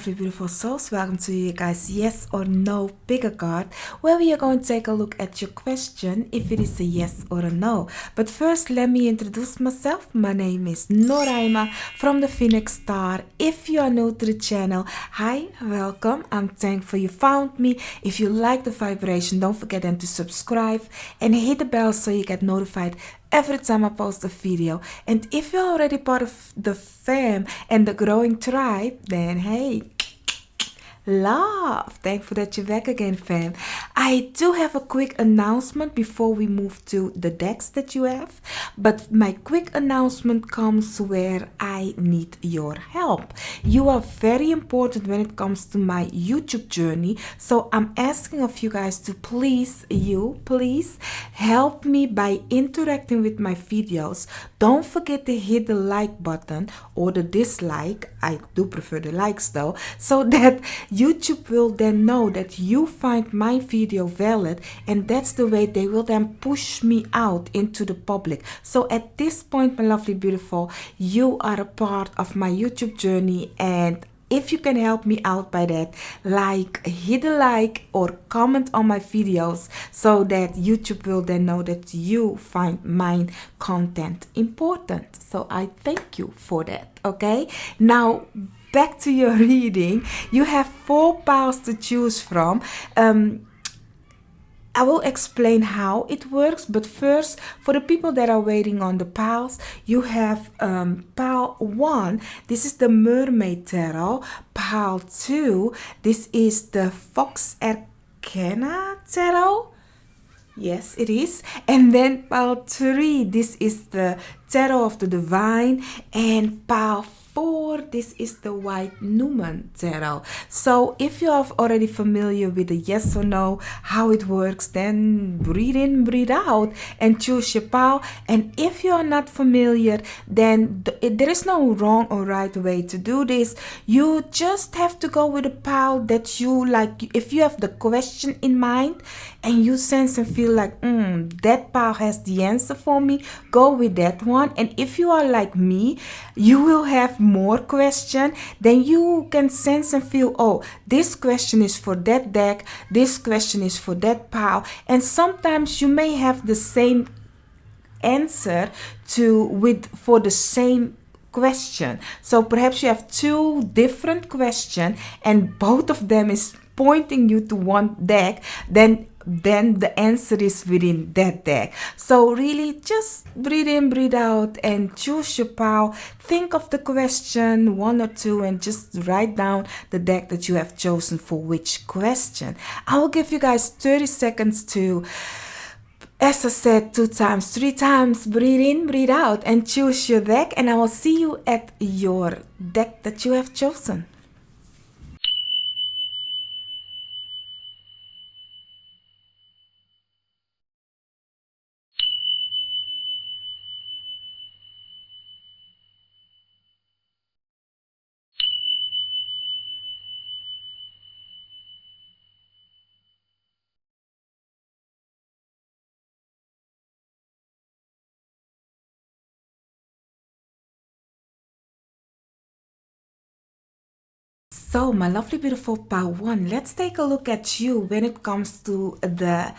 lovely beautiful souls, welcome to you guys yes or no bigger card, where we are going to take a look at your question if it is a yes or a no. But first let me introduce myself. My name is Noraima from the Phoenix Star. If you are new to the channel, hi, welcome. I'm thankful you found me. If you like the vibration, don't forget then to subscribe and hit the bell so you get notified every time I post a video. And if you're already part of the fam and the growing tribe, then hey, love. Thankful that you're back again, fam. I do have a quick announcement before we move to the decks that you have, but my quick announcement comes where I need your help. You are very important when it comes to my YouTube journey, so I'm asking of you guys to please help me by interacting with my videos. Don't forget to hit the like button or the dislike. I do prefer the likes though, so that YouTube will then know that you find my video valid, and that's the way they will then push me out into the public. So at this point, my lovely beautiful, you are a part of my YouTube journey, and if you can help me out by that, hit a like or comment on my videos so that YouTube will then know that you find my content important. So I thank you for that. Okay, now back to your reading. You have 4 piles to choose from. I will explain how it works, but first, for the people that are waiting on the piles, you have pile 1. This is the Mermaid Tarot. Pile 2, this is the Vox Arcana Tarot. Yes, it is. And then pile 3, this is the Tarot of the Divine. And pile 4, this is the White Numen Tarot. So if you are already familiar with the yes or no, how it works, then breathe in, breathe out, and choose your pile. And if you are not familiar, then there is no wrong or right way to do this. You just have to go with a pile that you like. If you have the question in mind and you sense and feel like, that pile has the answer for me, go with that one. And if you are like me, you will have more question, then you can sense and feel, oh, this question is for that deck, this question is for that pile. And sometimes you may have the same answer for the same question. So perhaps you have 2 different questions and both of them is pointing you to one deck, then the answer is within that deck. So really just breathe in, breathe out, and choose your pile. Think of the question, 1 or 2, and just write down the deck that you have chosen for which question. I will give you guys 30 seconds to, as I said, 2 times, 3 times, breathe in, breathe out, and choose your deck. And I will see you at your deck that you have chosen. So, my lovely beautiful pile 1, let's take a look at you when it comes to the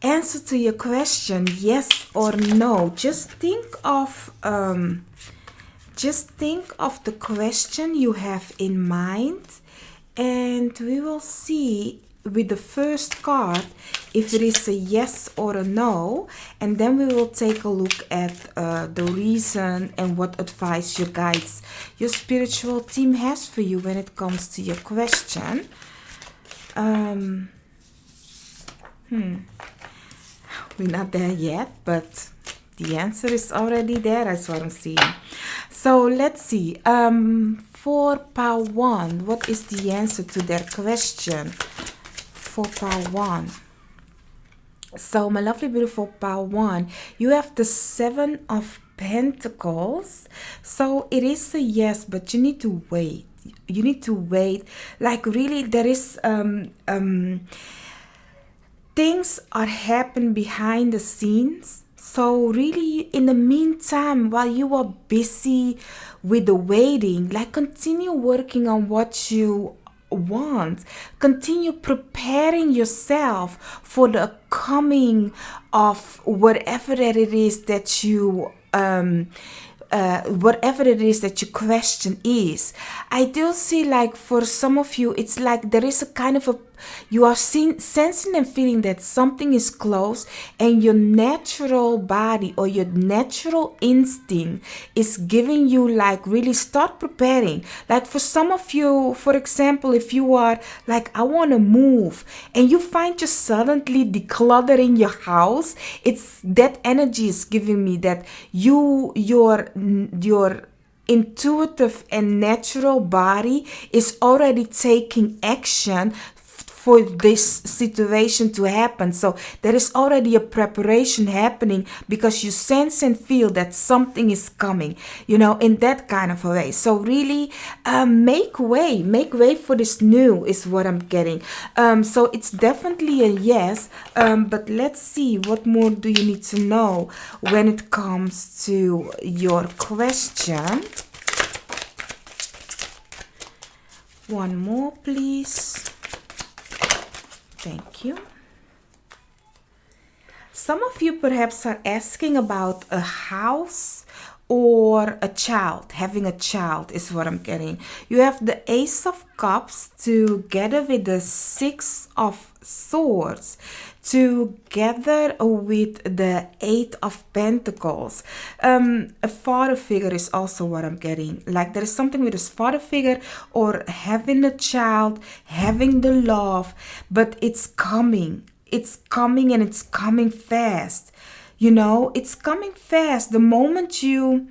answer to your question, yes or no. Just think of the question you have in mind, and we will see with the first card if it is a yes or a no, and then we will take a look at the reason and what advice your guides, your spiritual team has for you when it comes to your question. We're not there yet, but the answer is already there. That's what I'm seeing. So let's see. For pile 1, what is the answer to their question? For pile 1. So my lovely beautiful pile 1, you have the 7 of Pentacles. So it is a yes, but you need to wait. You need to wait. Like really, there is things are happening behind the scenes. So really, in the meantime, while you are busy with the waiting, like continue working on what you want. Continue preparing yourself for the coming of whatever that it is that you whatever it is that your question is. I do see, like, for some of you, it's like there is a kind of a, you are sensing and feeling that something is close, and your natural body or your natural instinct is giving you, like, really start preparing. Like for some of you, for example, if you are like, I want to move, and you find you suddenly decluttering your house, it's that energy is giving me that your intuitive and natural body is already taking action for this situation to happen. So there is already a preparation happening because you sense and feel that something is coming, in that kind of a way. So really make way for this new is what I'm getting. So it's definitely a yes, but let's see, what more do you need to know when it comes to your question? One more, please. Thank you. Some of you perhaps are asking about a house or a child. Having a child is what I'm getting. You have the Ace of Cups together with the Six of Swords, together with the Eight of Pentacles. A father figure is also what I'm getting. Like there is something with this father figure or having a child, having the love, but it's coming. It's coming, and it's coming fast. It's coming fast. The moment you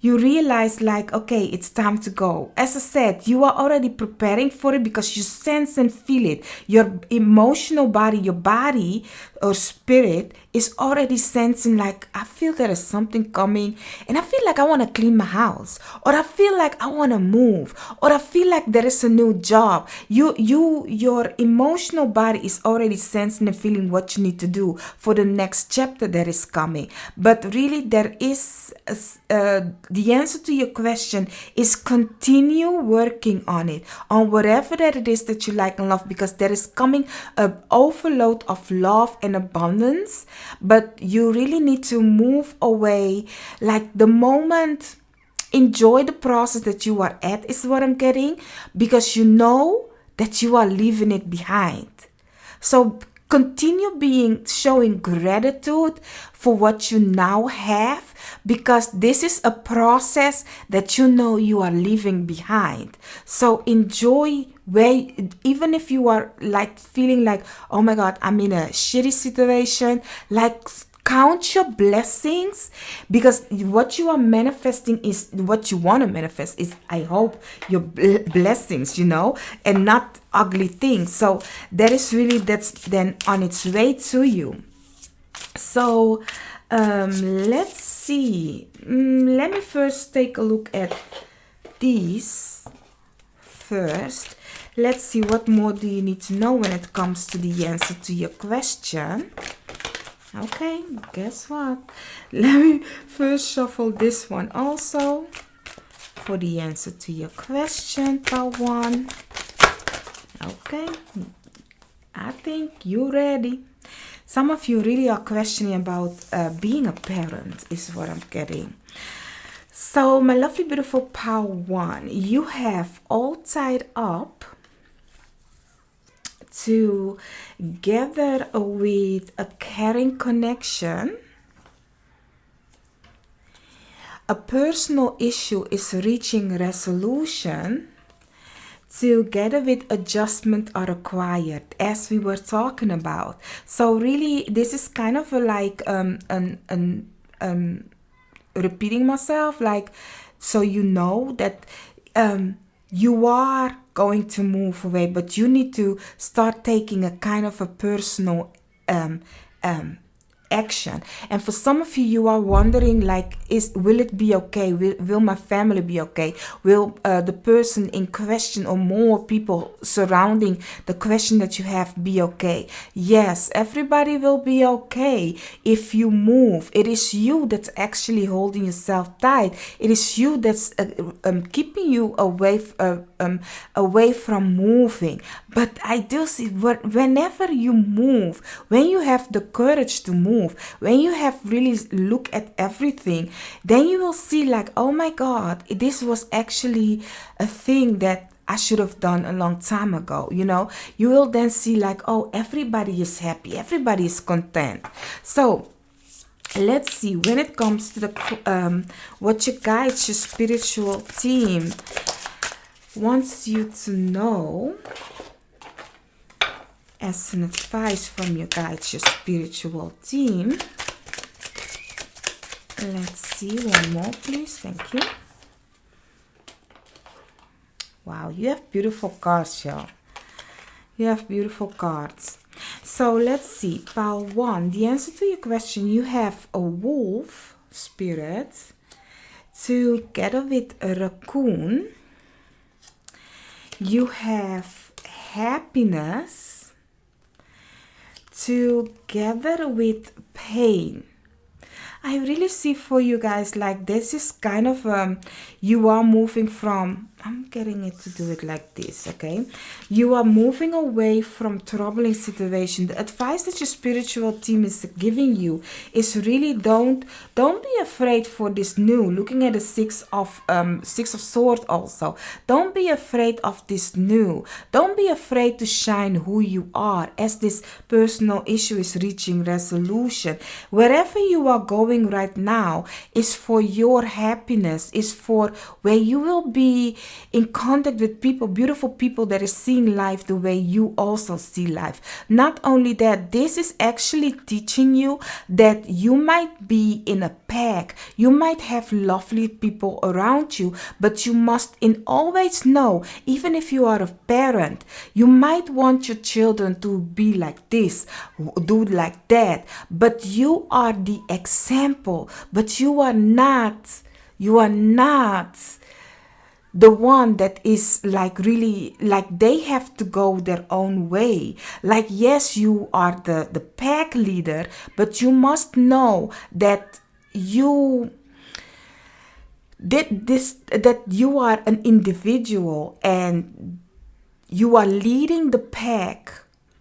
realize, like, okay, it's time to go. As I said, you are already preparing for it because you sense and feel it. Your emotional body, your body or spirit is already sensing, like, I feel there is something coming, and I feel like I want to clean my house, or I feel like I want to move, or I feel like there is a new job. Your emotional body is already sensing and feeling what you need to do for the next chapter that is coming. But really, there is the answer to your question is continue working on it, on whatever that it is that you like and love, because there is coming an overload of love and abundance. But you really need to move away. Like the moment, enjoy the process that you are at is what I'm getting, because you know that you are leaving it behind. So continue showing gratitude for what you now have, because this is a process that you are leaving behind. So enjoy where, even if you are like feeling like, oh my God, I'm in a shitty situation, like count your blessings, because what you are manifesting is what you want to manifest is, I hope, your blessings, and not ugly things. So that is really, that's then on its way to you. So let's see. Let me first take a look at these first. Let's see, what more do you need to know when it comes to the answer to your question. Okay, guess what? Let me first shuffle this one also for the answer to your question, part one. Okay, I think you're ready. Some of you really are questioning about being a parent is what I'm getting. So my lovely, beautiful part one, you have all tied up together with a caring connection. A personal issue is reaching resolution. Together with adjustment are required, as we were talking about. So really, this is kind of like repeating myself, like, so that you are going to move away, but you need to start taking a kind of a personal action. And for some of you, you are wondering, like, will it be okay? Will my family be okay? Will the person in question or more people surrounding the question that you have be okay? Yes, everybody will be okay if you move. It is you that's actually holding yourself tight. It is you that's keeping you away from moving. But I do see, whenever you move, when you have the courage to move, when you have really look at everything, then you will see like, oh my God, this was actually a thing that I should have done a long time ago. You know, you will then see like, oh, everybody is happy, everybody is content. So let's see, when it comes to the what your guides, your spiritual team wants you to know as an advice from your guides, your spiritual team. Let's see, one more please. Thank you. Wow, you have beautiful cards, y'all. You have beautiful cards. So let's see, pile 1, the answer to your question, you have a wolf spirit together with a raccoon. You have happiness together with pain. I really see for you guys like this is kind of you are moving from, I'm getting it to do it like this, okay? You are moving away from troubling situation. The advice that your spiritual team is giving you is really don't be afraid for this new. Looking at the six of swords also. Don't be afraid of this new. Don't be afraid to shine who you are as this personal issue is reaching resolution. Wherever you are going right now is for your happiness, is for where you will be in contact with people, beautiful people that is seeing life the way you also see life. Not only that, this is actually teaching you that you might be in a pack, you might have lovely people around you, but you must always know, even if you are a parent, you might want your children to be like this, do like that, but you are the example, but you are not the one that is like really like they have to go their own way. Like, yes, you are the pack leader, but you must know that you did this, that you are an individual and you are leading the pack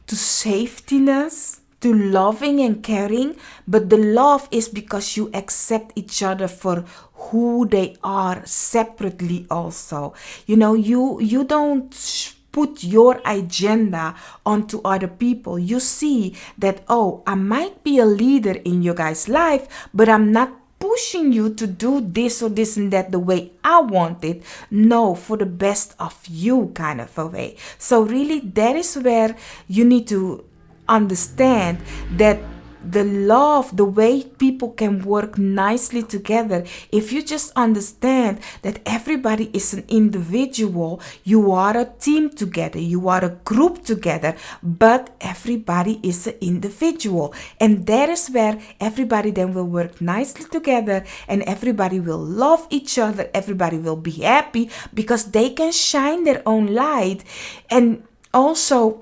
to safetiness, to loving and caring, but the love is because you accept each other for who they are separately also. You know, you don't put your agenda onto other people. You see that, oh, I might be a leader in your guys' life, but I'm not pushing you to do this or this and that the way I want it. No, for the best of you kind of a way. So really, that is where you need to understand that the love, the way people can work nicely together, if you just understand that everybody is an individual, you are a team together, you are a group together, but everybody is an individual, and that is where everybody then will work nicely together and everybody will love each other, everybody will be happy because they can shine their own light and also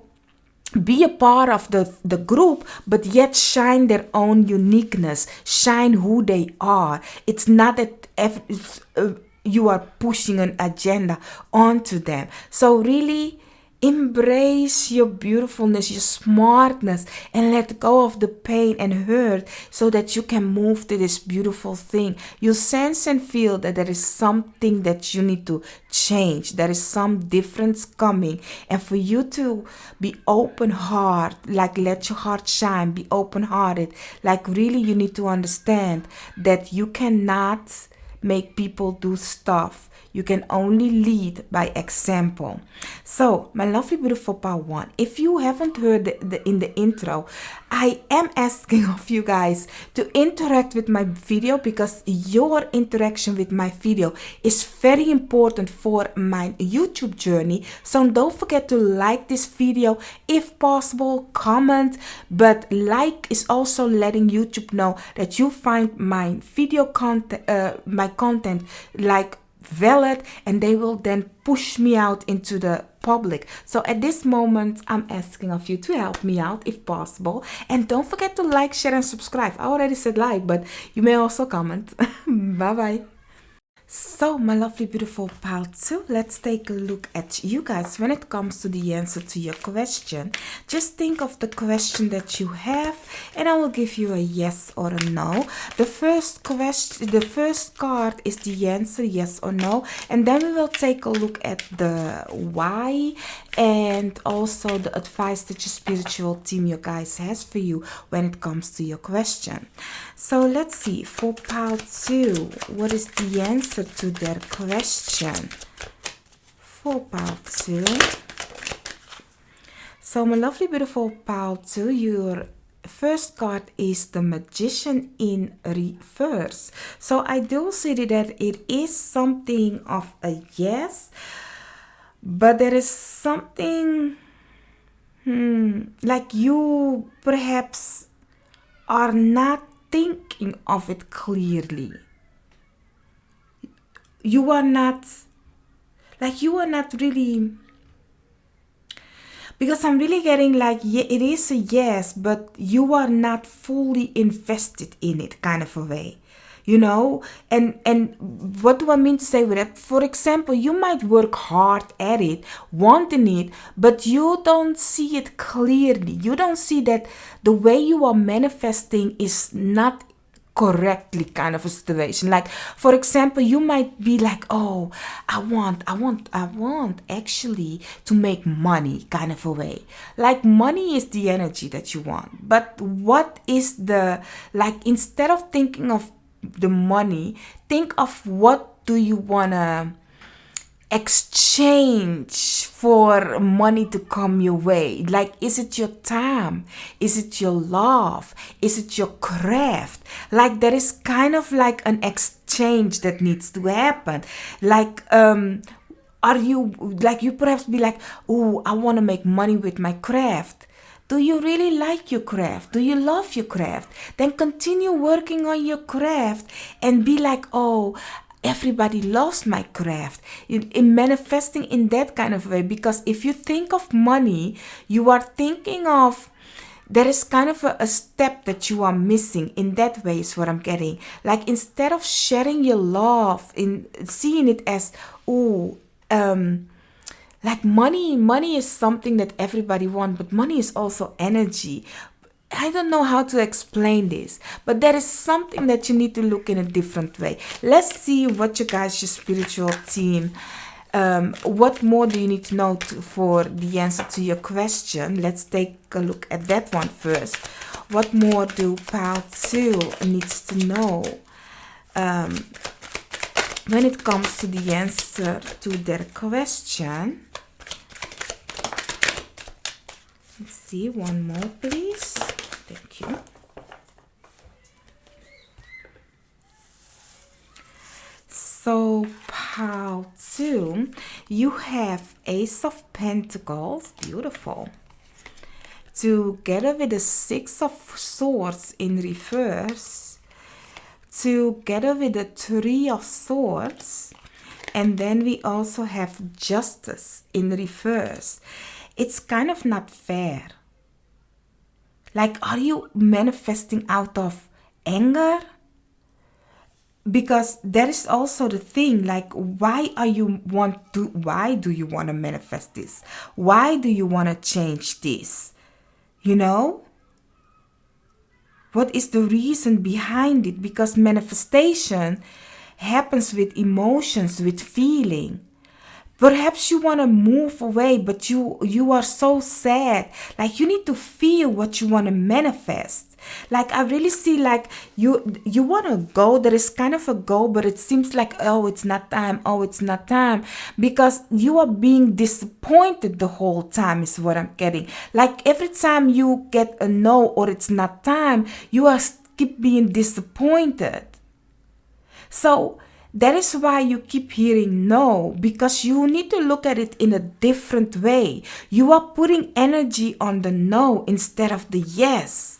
be a part of the group, but yet shine their own uniqueness, shine who they are. It's not that you are pushing an agenda onto them. So really embrace your beautifulness, your smartness, and let go of the pain and hurt so that you can move to this beautiful thing. You sense and feel that there is something that you need to change. There is some difference coming. And for you to be open heart, like let your heart shine, be open hearted, like really you need to understand that you cannot make people do stuff. You can only lead by example. So, my lovely, beautiful pile 1, if you haven't heard in the intro, I am asking of you guys to interact with my video, because your interaction with my video is very important for my YouTube journey. So don't forget to like this video if possible, comment, but like is also letting YouTube know that you find my video content, my content like valid, and they will then push me out into the public. So at this moment, I'm asking of you to help me out if possible, and don't forget to like, share, and subscribe. I already said like, but you may also comment. Bye bye. So, my lovely, beautiful pile 2, let's take a look at you guys. When it comes to the answer to your question, just think of the question that you have, and I will give you a yes or a no. The first question, the first card is the answer, yes or no, and then we will take a look at the why and also the advice that your spiritual team, you guys, has for you when it comes to your question. So let's see, for pile 2, what is the answer to their question? For pile 2. So my lovely, beautiful pile 2, your first card is the Magician in reverse. So I do see that it is something of a yes, but there is something like you perhaps are not thinking of it clearly. You are not really, because I'm really getting like, yeah, it is a yes, but you are not fully invested in it, kind of a way, you know. And what do I mean to say with that? For example, you might work hard at it, wanting it, but you don't see it clearly. You don't see that the way you are manifesting is not correctly, kind of a situation. Like, for example, you might be like, oh, I want actually to make money, kind of a way. Like, money is the energy that you want, but what is the, like, instead of thinking of the money, think of what do you want to exchange for money to come your way. Like, is it your time? Is it your love? Is it your craft? Like, there is kind of like an exchange that needs to happen. Like, are you, like, you perhaps be like, oh, I want to make money with my craft. Do you really like your craft? Do you love your craft? Then continue working on your craft and be like, oh, everybody loves my craft, in manifesting in that kind of way. Because if you think of money, you are thinking of, there is kind of a step that you are missing. In that way is what I'm getting. Like, instead of sharing your love, in seeing it as, like, money is something that everybody wants, but money is also energy. I don't know how to explain this, but there is something that you need to look in a different way. Let's see what you guys, your spiritual team, what more do you need to know for the answer to your question? Let's take a look at that one first. What more do pile 2 needs to know when it comes to the answer to their question? Let's see, one more please. Thank you. So pile 2, you have Ace of Pentacles, beautiful, together with the Six of Swords in reverse, together with the Three of Swords, and then we also have Justice in reverse. It's kind of not fair. Like, are you manifesting out of anger? Because that is also the thing. Like, why do you want to manifest this? Why do you want to change this? You know? What is the reason behind it? Because manifestation happens with emotions, with feeling. Perhaps you want to move away, but you are so sad. Like you need to feel what you want to manifest. Like I really see like you want to go. There is kind of a goal, but it seems like, oh, it's not time. Oh, it's not time, because you are being disappointed the whole time is what I'm getting. Like every time you get a no or it's not time, you are keep being disappointed. So that is why you keep hearing no, because you need to look at it in a different way. You are putting energy on the no instead of the yes.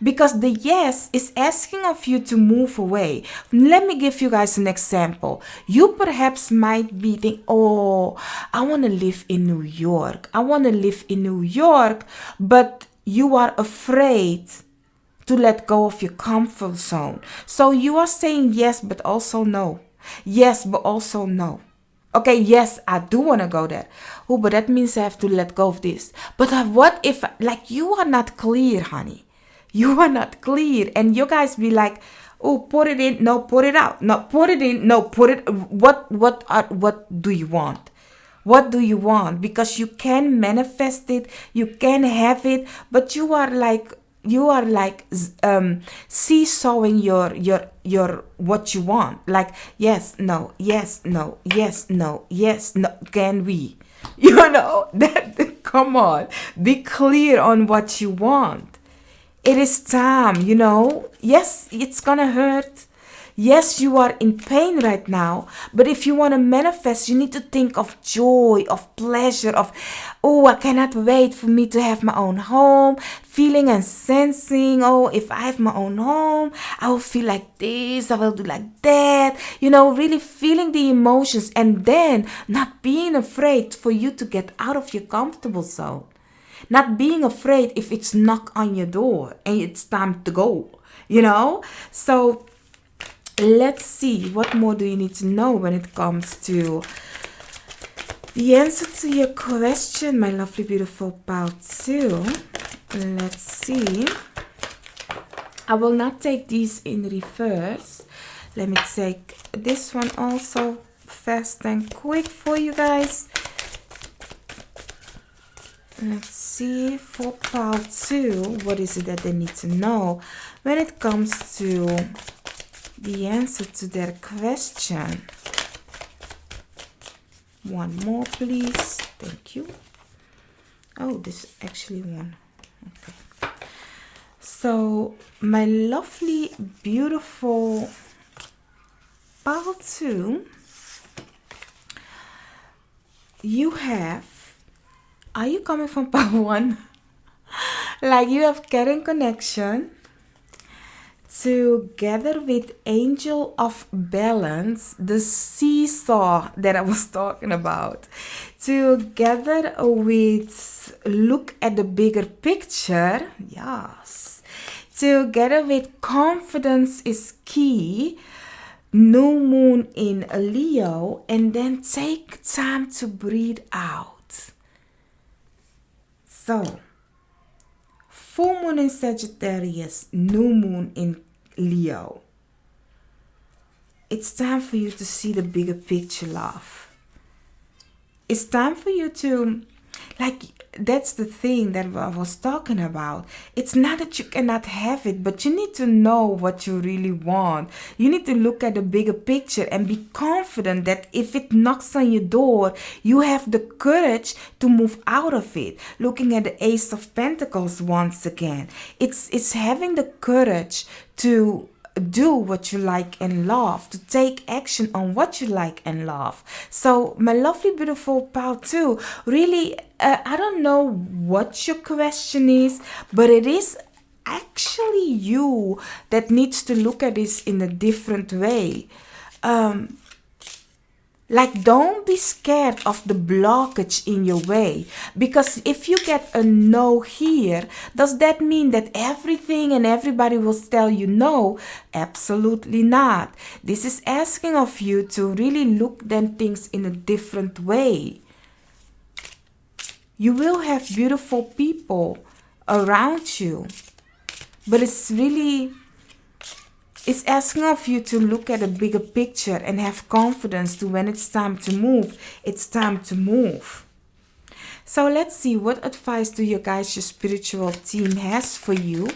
Because the yes is asking of you to move away. Let me give you guys an example. You perhaps might be thinking, oh, I want to live in New York. I want to live in New York, but you are afraid to let go of your comfort zone. So you are saying yes, but also no. Yes, but also no. Okay, yes, I do want to go there. Oh, but that means I have to let go of this. But what if, like, you are not clear, honey. You are not clear. And you guys be like, oh, put it in. No, put it out. No, put it in. No, put it. What do you want? What do you want? Because you can manifest it. You can have it. But you are like seesawing your what you want. Like yes, no, yes, no, yes, no, yes, no. Can we? You know that. Come on, be clear on what you want. It is time. You know. Yes, it's gonna hurt. Yes, you are in pain right now, but if you want to manifest, you need to think of joy, of pleasure, of, oh, I cannot wait for me to have my own home, feeling and sensing, oh, if I have my own home, I will feel like this, I will do like that, you know, really feeling the emotions, and then not being afraid for you to get out of your comfortable zone. Not being afraid if it's knock on your door and it's time to go, you know? So let's see, what more do you need to know when it comes to the answer to your question, my lovely, beautiful pal 2. Let's see. I will not take these in reverse. Let me take this one also fast and quick for you guys. Let's see, for pal 2, what is it that they need to know when it comes to the answer to their question. One more, please. Thank you. Oh, this is actually one. Okay. So, my lovely, beautiful pile 2, you have, are you coming from pile 1? Like you have Karen connection, together with Angel of Balance, the seesaw that I was talking about, together with look at the bigger picture, yes, together with confidence is key, new moon in Leo, and then take time to breathe out. So, full moon in Sagittarius, new moon in Leo. It's time for you to see the bigger picture, love. It's time for you to, like, that's the thing that I was talking about. It's not that you cannot have it, but you need to know what you really want. You need to look at the bigger picture and be confident that if it knocks on your door, you have the courage to move out of it. Looking at the Ace of Pentacles once again. It's having the courage to do what you like and love, to take action on what you like and love. So my lovely, beautiful pal 2, really, I don't know what your question is, but it is actually you that needs to look at this in a different way. Like, don't be scared of the blockage in your way. Because if you get a no here, does that mean that everything and everybody will tell you no? Absolutely not. This is asking of you to really look at things in a different way. You will have beautiful people around you. But it's really it's asking of you to look at a bigger picture and have confidence to when it's time to move, it's time to move. So let's see, what advice do you guys, your spiritual team has for you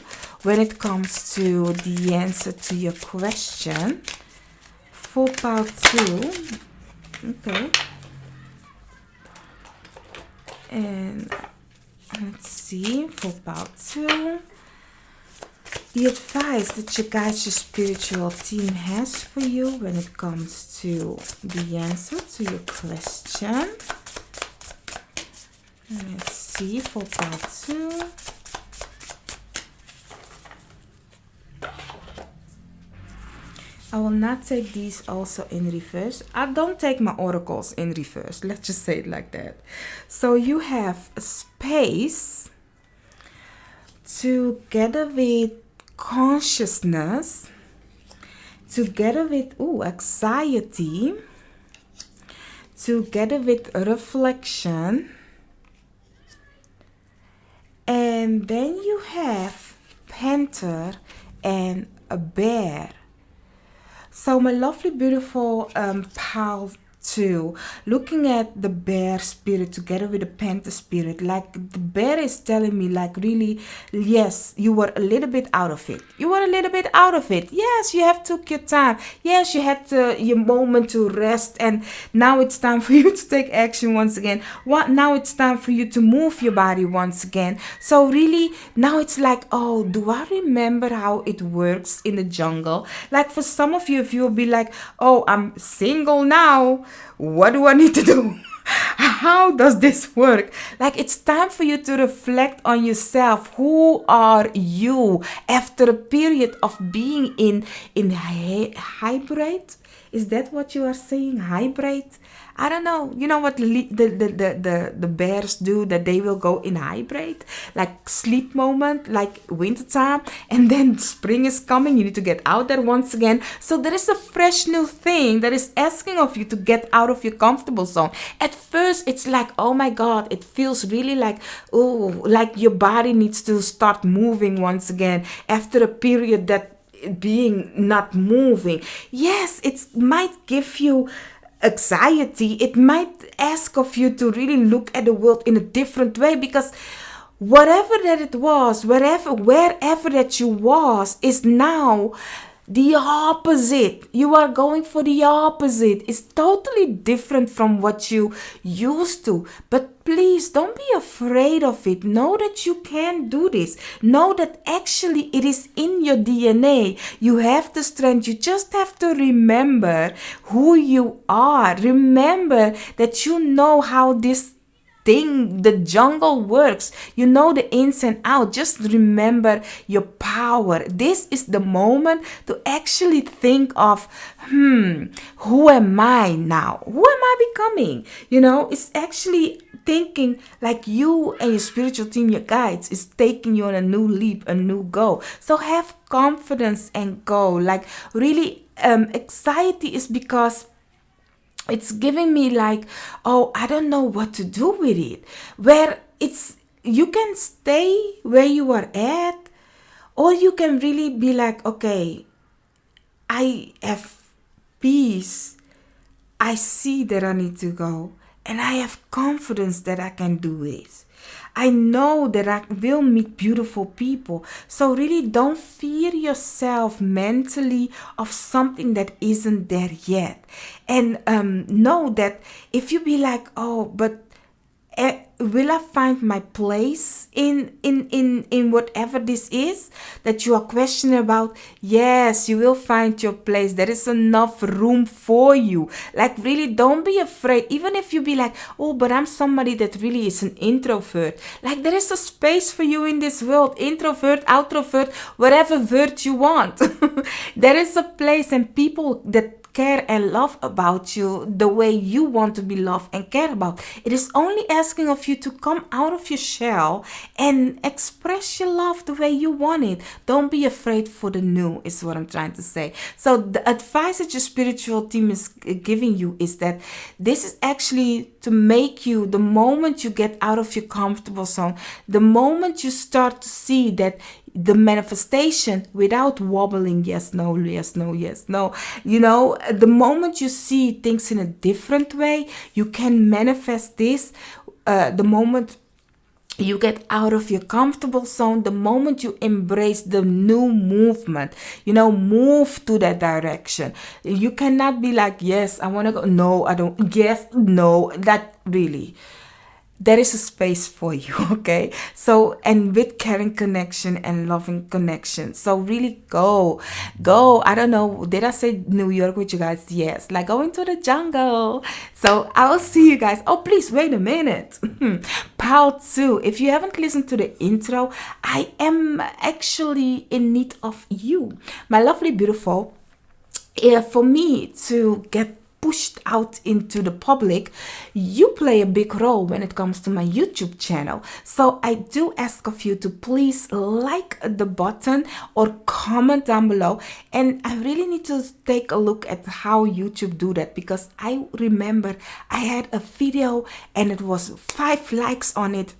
when it comes to the answer to your question. For pile 2. Okay. And let's see, for pile 2. The advice that you guys, your spiritual team has for you when it comes to the answer to your question. Let's see, for part 2. I will not take these also in reverse. I don't take my oracles in reverse. Let's just say it like that. So you have a space together with consciousness, together with anxiety, together with reflection, and then you have panther and a bear. So my lovely beautiful pile 2, looking at the bear spirit together with the panther spirit, like the bear is telling me, like, really, yes, you were a little bit out of it. You were a little bit out of it. Yes, you have took your time. Yes, you had your moment to rest, and now it's time for you to take action once again. Now it's time for you to move your body once again. So really, now it's like, oh, do I remember how it works in the jungle? Like for some of you, if you'll be like, oh, I'm single now, what do I need to do? How does this work? Like, it's time for you to reflect on yourself. Who are you after a period of being in hybrid? Is that what you are saying? Hybrid? I don't know. You know what the bears do? That they will go in hybrid, like sleep moment, like wintertime, and then spring is coming. You need to get out there once again. So there is a fresh new thing that is asking of you to get out of your comfortable zone. At first, it's like, oh my God, it feels really like, oh, like your body needs to start moving once again after a period that being not moving. Yes, it might give you anxiety. It might ask of you to really look at the world in a different way, because whatever that it was, wherever that you was, is now the opposite. You are going for the opposite. It's totally different from what you used to. But please don't be afraid of it. Know that you can do this. Know that actually it is in your DNA. You have the strength. You just have to remember who you are. Remember that you know how this the jungle works. You know the ins and outs. Just remember your power. This is the moment to actually think of, who am I now? Who am I becoming? You know, it's actually thinking like you and your spiritual team, your guides, is taking you on a new leap, a new go. So have confidence and go. Like really, anxiety is because it's giving me like, oh, I don't know what to do with it. Where it's, you can stay where you are at, or you can really be like, okay, I have peace. I see that I need to go, and I have confidence that I can do it. I know that I will meet beautiful people. So really don't fear yourself mentally of something that isn't there yet. And know that if you be like, oh, but will I find my place in whatever this is that you are questioning about? Yes, you will find your place. There is enough room for you. Like really, don't be afraid. Even if you be like, oh, but I'm somebody that really is an introvert. Like there is a space for you in this world. Introvert, outrovert, whatever word you want. There is a place, and people that care and love about you the way you want to be loved and cared about. It is only asking of you to come out of your shell and express your love the way you want it. Don't be afraid for the new, is what I'm trying to say. So the advice that your spiritual team is giving you is that this is actually to make you, the moment you get out of your comfortable zone, the moment you start to see that the manifestation without wobbling. Yes, no, yes, no, yes, no. You know, the moment you see things in a different way, you can manifest this. The moment you get out of your comfortable zone, the moment you embrace the new movement, you know, move to that direction. You cannot be like, yes, I want to go. No, I don't. Yes, no, that really. There is a space for you, okay? So, and with caring connection and loving connection. So really go. I don't know, did I say New York with you guys? Yes, like go into the jungle. So I will see you guys. Oh, please wait a minute. Part 2. If you haven't listened to the intro, I am actually in need of you, my lovely, beautiful. For me to get pushed out into the public, you play a big role when it comes to my YouTube channel. So I do ask of you to please like the button or comment down below. And I really need to take a look at how YouTube do that, because I remember I had a video and it was 5 likes on it.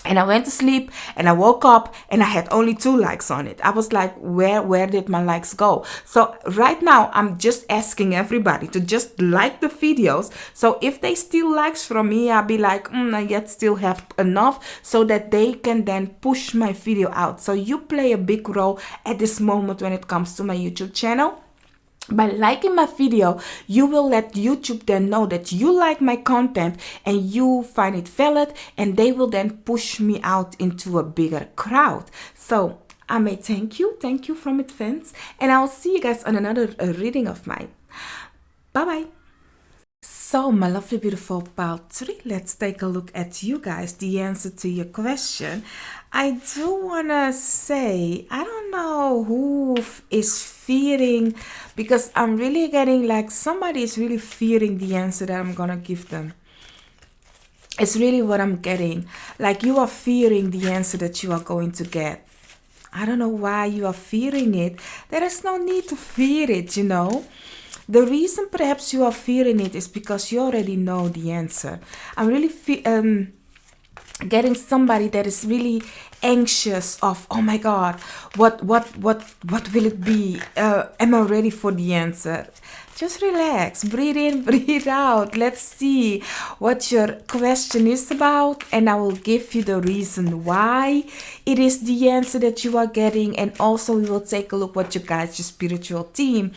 And I went to sleep and I woke up and I had only 2 likes on it. I was like, where did my likes go? So right now, I'm just asking everybody to just like the videos. So if they steal likes from me, I'll be like, I yet still have enough so that they can then push my video out. So you play a big role at this moment when it comes to my YouTube channel. By liking my video, you will let YouTube then know that you like my content and you find it valid, and they will then push me out into a bigger crowd. So I may thank you from advance, and I'll see you guys on another reading of mine. Bye bye. So, my lovely, beautiful part 3, let's take a look at you guys, the answer to your question. I do want to say, I don't know who is fearing, because I'm really getting like somebody is really fearing the answer that I'm going to give them. It's really what I'm getting. Like you are fearing the answer that you are going to get. I don't know why you are fearing it. There is no need to fear it, you know. The reason perhaps you are fearing it is because you already know the answer. I'm really getting somebody that is really anxious of, oh my God, what will it be? Am I ready for the answer? Just relax, breathe in, breathe out. Let's see what your question is about, and I will give you the reason why it is the answer that you are getting, and also we will take a look what you guys, your spiritual team,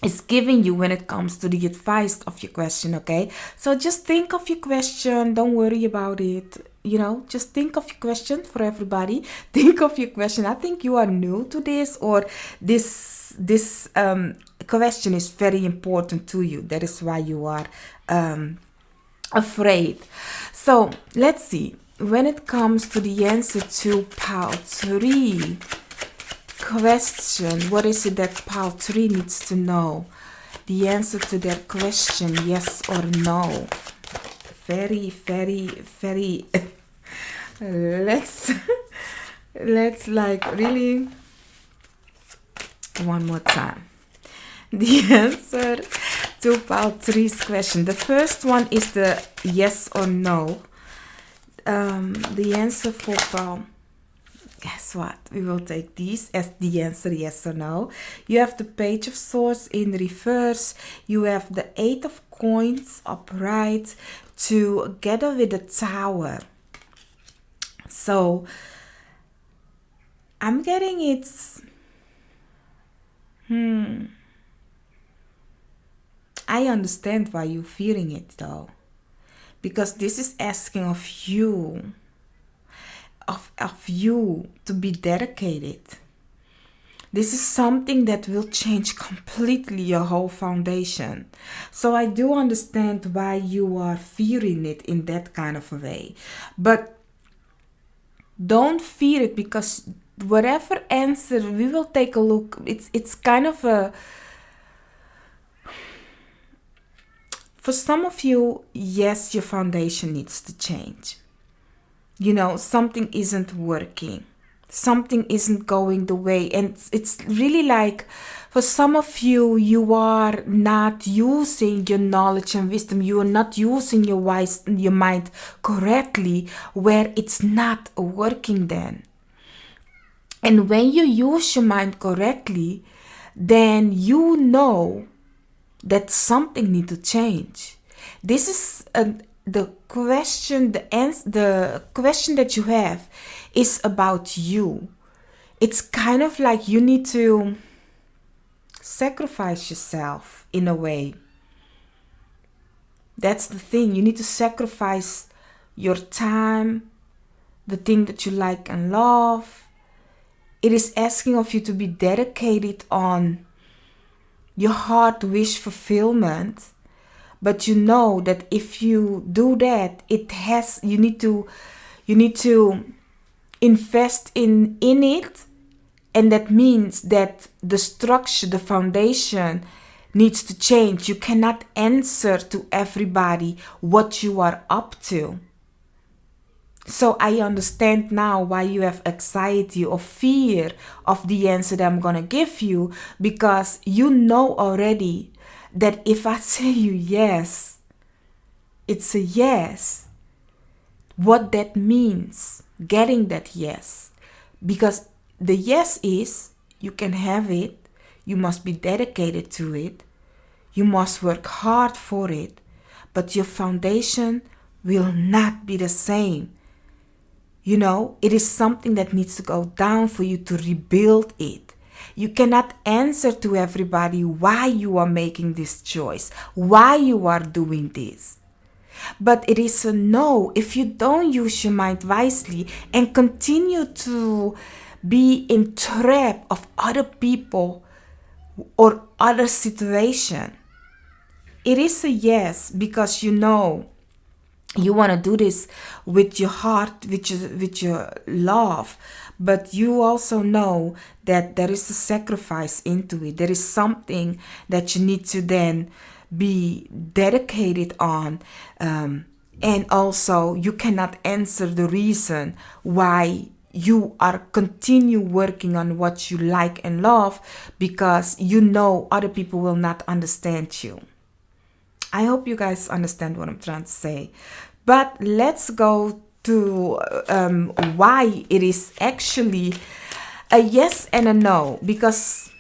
is giving you when it comes to the advice of your question, okay? So just think of your question. Don't worry about it. You know, just think of your question for everybody. Think of your question. I think you are new to this, or this question is very important to you. That is why you are afraid. So let's see. When it comes to the answer to part 3, question, what is it that pile 3 needs to know? The answer to that question, yes or no. Very let's like really one more time. The answer to pile 3's question. The first one is the yes or no. The answer for pile, guess what? We will take these as the answer, yes or no. You have the Page of Swords in reverse. You have the 8 of Coins upright together with the Tower. So I'm getting it's I understand why you're fearing it though, because this is asking of you to be dedicated. This is something that will change completely your whole foundation. So I do understand why you are fearing it in that kind of a way. But don't fear it, because whatever answer, we will take a look. It's kind of a... For some of you, yes, your foundation needs to change. You know, something isn't working. Something isn't going the way. And it's really like, for some of you, you are not using your knowledge and wisdom. You are not using your mind correctly, where it's not working then. And when you use your mind correctly, then you know that something need to change. This is the question. The question that you have is about you. It's kind of like you need to sacrifice yourself in a way. That's the thing. You need to sacrifice your time, the thing that you like and love. It is asking of you to be dedicated on your heart wish fulfillment. But you know that if you do that, you need to invest in it. And that means that the structure, the foundation needs to change. You cannot answer to everybody what you are up to. So I understand now why you have anxiety or fear of the answer that I'm going to give you, because you know already that if I say you yes, it's a yes. What that means, getting that yes. Because the yes is, you can have it, you must be dedicated to it, you must work hard for it, but your foundation will not be the same. You know, it is something that needs to go down for you to rebuild it. You cannot answer to everybody why you are making this choice, why you are doing this. But it is a no if you don't use your mind wisely and continue to be in trap of other people or other situation. It is a yes because you know you want to do this with your heart, with your love, but you also know that there is a sacrifice into it. There is something that you need to then be dedicated on, and also you cannot answer the reason why you are continue working on what you like and love, because you know other people will not understand you. I hope you guys understand what I'm trying to say. But let's go to why it is actually a yes and a no. Because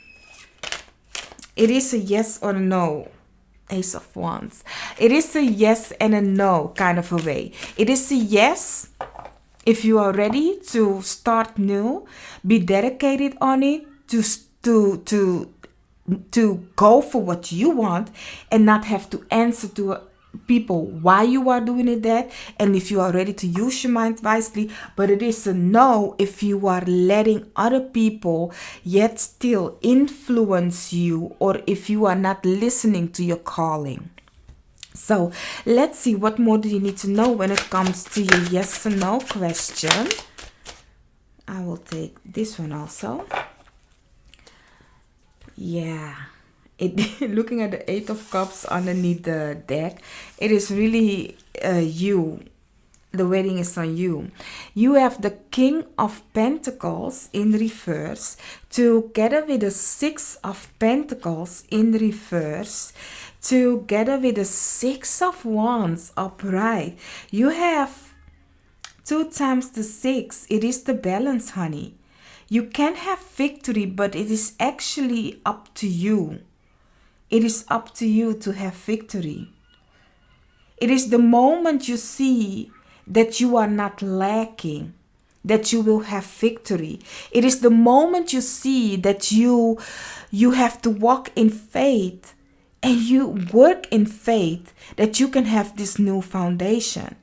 it is a yes or a no. Ace of Wands. It is a yes and a no kind of a way. It is a yes if you are ready to start new, be dedicated on it, to go for what you want and not have to answer to people why you are doing it that, and if you are ready to use your mind wisely. But it is a no if you are letting other people yet still influence you, or if you are not listening to your calling. So let's see, what more do you need to know when it comes to your yes or no question. I will take this one also. Yeah, looking at the Eight of Cups underneath the deck, it is really you. The wedding is on you. You have the King of Pentacles in reverse together with the Six of Pentacles in reverse together with the Six of Wands upright. You have 2 times the 6. It is the balance, honey. You can have victory, but it is actually up to you. It is up to you to have victory. It is the moment you see that you are not lacking, that you will have victory. It is the moment you see that you have to walk in faith and you work in faith, that you can have this new foundation.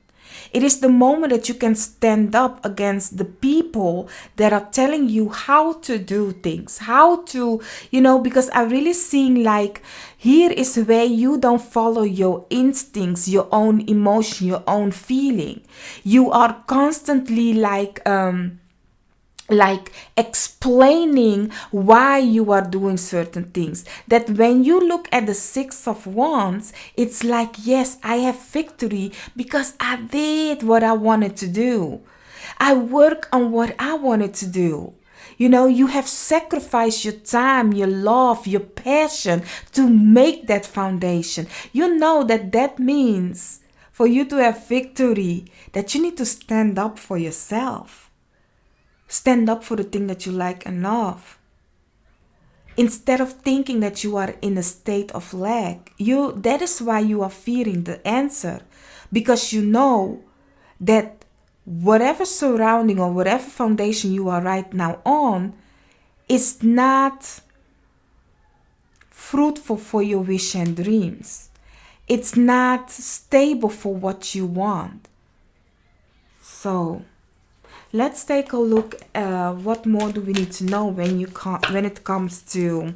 It is the moment that you can stand up against the people that are telling you how to do things, how to, because I'm really seeing like here is where you don't follow your instincts, your own emotion, your own feeling. You are constantly like explaining why you are doing certain things, that when you look at the Six of Wands, it's like, yes, I have victory because I did what I wanted to do. I work on what I wanted to do. You have sacrificed your time, your love, your passion to make that foundation. You know that means for you to have victory, that you need to stand up for yourself. Stand up for the thing that you like and love. Instead of thinking that you are in a state of lack, that is why you are fearing the answer. Because you know that whatever surrounding or whatever foundation you are right now on is not fruitful for your wish and dreams. It's not stable for what you want. So let's take a look. What more do we need to know when it comes to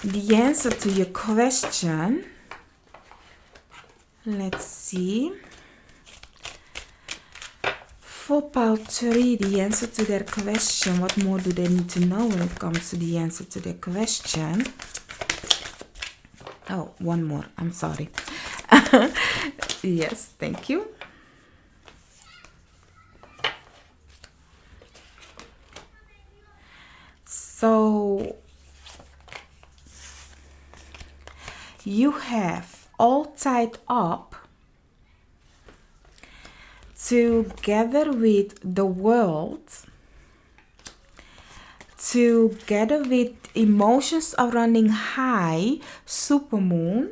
the answer to your question? Let's see. For pile 3, the answer to their question. What more do they need to know when it comes to the answer to their question? Oh, one more. I'm sorry. Yes, thank you. So you have all tied up together with the world, together with emotions are running high, supermoon,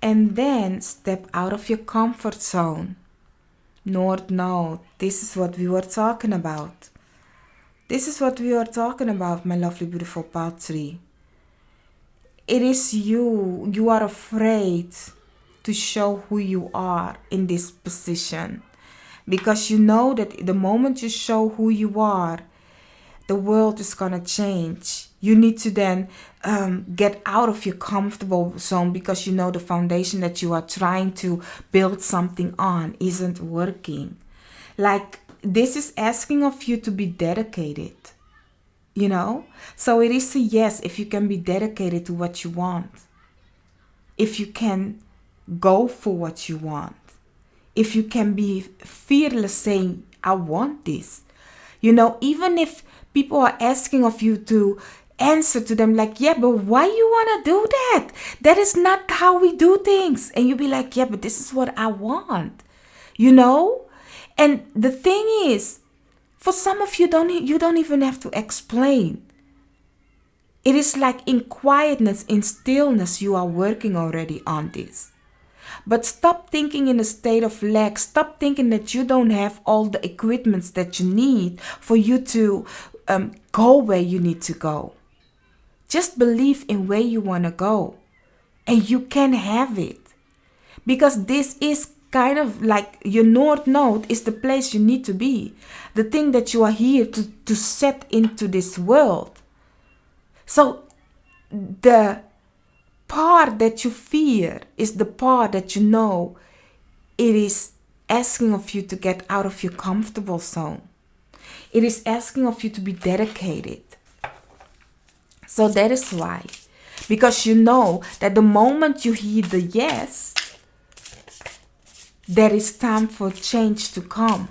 and then step out of your comfort zone. North Node, this is what we were talking about. This is what we are talking about, my lovely, beautiful pile 3. It is you are afraid to show who you are in this position. Because you know that the moment you show who you are, the world is going to change. You need to then get out of your comfortable zone because you know the foundation that you are trying to build something on isn't working. Like, this is asking of you to be dedicated, you know? So it is a yes if you can be dedicated to what you want. If you can go for what you want. If you can be fearless saying, I want this. You know, even if people are asking of you to answer to them like, yeah, but why you want to do that? That is not how we do things. And you be like, yeah, but this is what I want. You know? And the thing is, for some of you, you don't even have to explain. It is like in quietness, in stillness, you are working already on this. But stop thinking in a state of lack. Stop thinking that you don't have all the equipments that you need for you to go where you need to go. Just believe in where you want to go. And you can have it. Because this is kind of like your North Node is the place you need to be. The thing that you are here to set into this world. So the part that you fear is the part that you know it is asking of you to get out of your comfortable zone. It is asking of you to be dedicated. So that is why. Because you know that the moment you hear the yes, there is time for change to come.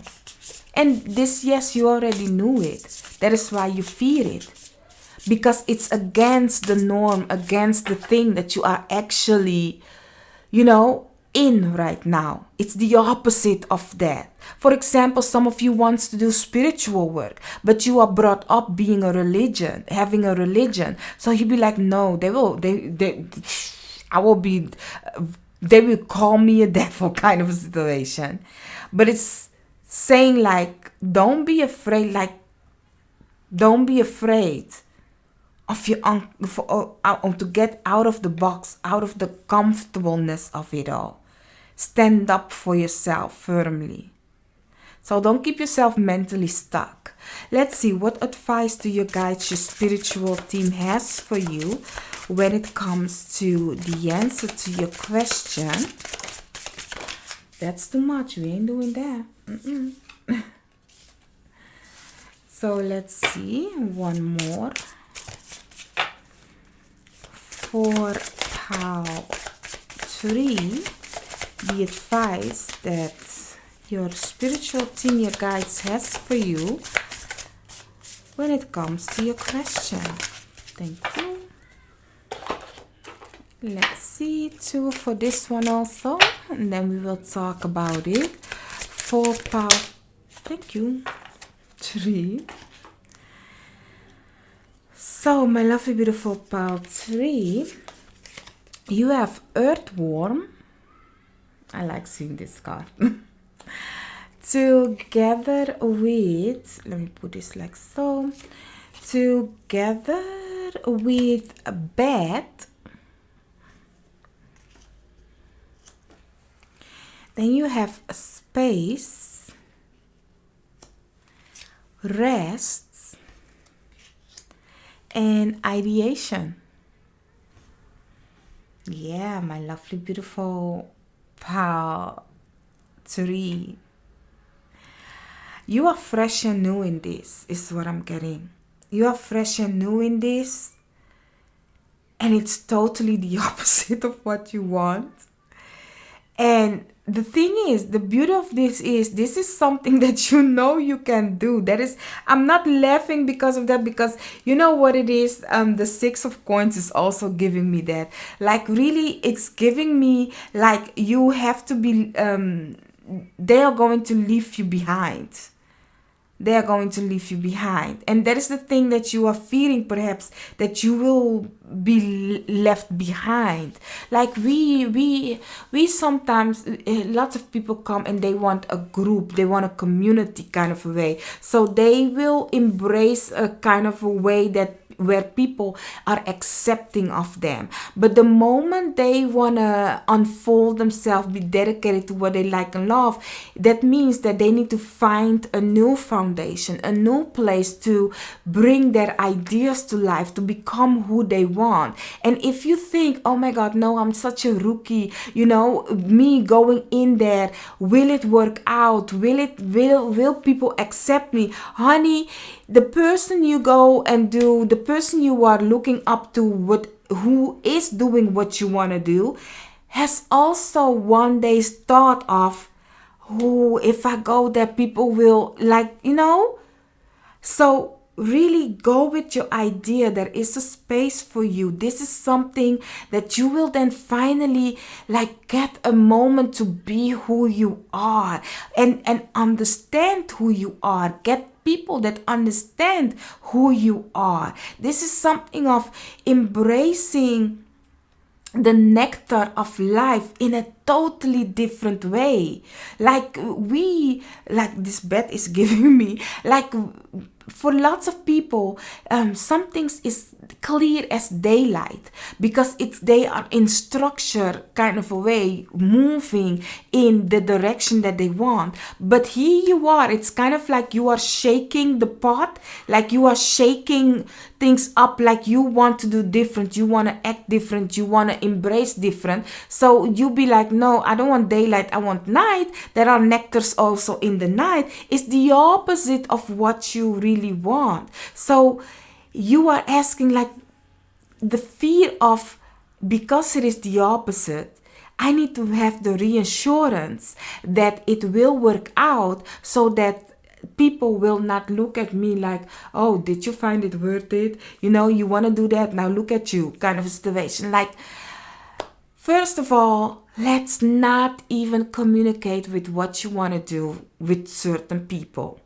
And this yes, you already knew it. That is why you fear it. Because it's against the norm, against the thing that you are actually, you know, in right now. It's the opposite of that. For example, some of you wants to do spiritual work, but you are brought up being a religion, having a religion. So you be like, no, they will call me a devil kind of a situation. But it's saying like, don't be afraid of your to get out of the box, out of the comfortableness of it all. Stand up for yourself firmly. So don't keep yourself mentally stuck. Let's see what advice do your guides, your spiritual team has for you when it comes to the answer to your question. That's too much. We ain't doing that. So let's see. One more. For pile 3, the advice that your spiritual team, your guides has for you when it comes to your question. Thank you. Let's see 2 for this one also, and then we will talk about it. For pile Thank you. 3. So, my lovely, beautiful pile 3, you have Earthworm. I like seeing this card. Together with, let me put this like so, together with a bat. Then you have space, rest, and ideation. Yeah, my lovely, beautiful pile 3. You are fresh and new in this, is what I'm getting. You are fresh and new in this, and it's totally the opposite of what you want. And the thing is, the beauty of this is something that you know you can do. That is, I'm not laughing because of that, because you know what it is. The 6 of Coins is also giving me that. Like really, it's giving me like you have to be. They are going to leave you behind. They are going to leave you behind, and that is the thing that you are feeling, perhaps, that you will be left behind. Like we sometimes, lots of people come and they want a group, they want a community kind of a way, so they will embrace a kind of a way that where people are accepting of them. But the moment they want to unfold themselves, be dedicated to what they like and love, that means that they need to find a new foundation, a new place to bring their ideas to life, to become who they want. And if you think, oh my God, no, I'm such a rookie, you know, me going in there, will it work out? Will people accept me? Honey, the person you go and do, the person you are looking up to, who is doing what you want to do, has also one day thought of, oh, if I go there, people will like, you know. So really go with your idea. There is a space for you. This is something that you will then finally like get a moment to be who you are, and understand who you are. Get people that understand who you are. This is something of embracing the nectar of life in a totally different way. Like this bed is giving me, like, for lots of people, some things is clear as daylight, because they are in structure kind of a way, moving in the direction that they want. But here you are, it's kind of like you are shaking the pot, like you are shaking things up, like you want to do different, you want to act different, you want to embrace different. So you be like, no, I don't want daylight, I want night. There are nectars also in the night. It's the opposite of what you really want. So you are asking, like, the fear of, because it is the opposite, I need to have the reassurance that it will work out, so that people will not look at me like, oh, did you find it worth it? You know, you want to do that, now look at you, kind of a situation. Like, first of all, let's not even communicate with what you want to do with certain people.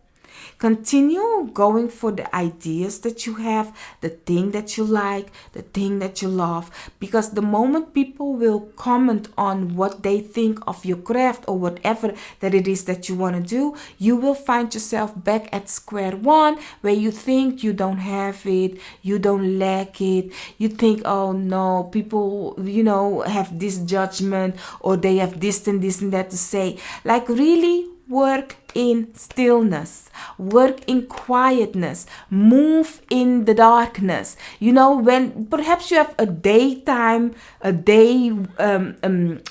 Continue going for the ideas that you have, the thing that you like, the thing that you love. Because the moment people will comment on what they think of your craft or whatever that it is that you want to do, you will find yourself back at square one, where you think you don't have it, you don't lack it. You think, oh no, people, you know, have this judgment, or they have this and that to say. Like, really work in stillness, work in quietness, move in the darkness. You know, when perhaps you have a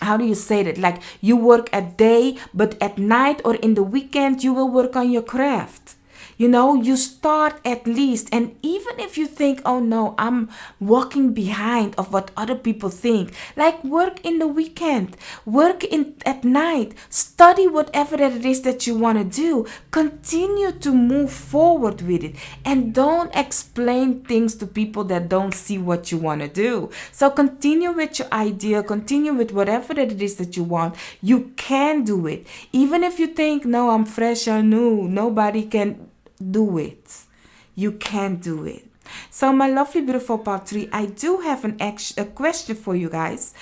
how do you say that? Like, you work at day, but at night or in the weekend, you will work on your craft. You know, you start at least. And even if you think, oh no, I'm walking behind of what other people think, like work in the weekend, work in at night, study whatever that it is that you want to do, continue to move forward with it, and don't explain things to people that don't see what you want to do. So continue with your idea, continue with whatever that it is that you want. You can do it. Even if you think, no, I'm fresh or new, nobody can do it. You can do it. So my lovely, beautiful part 3, I do have a question for you guys.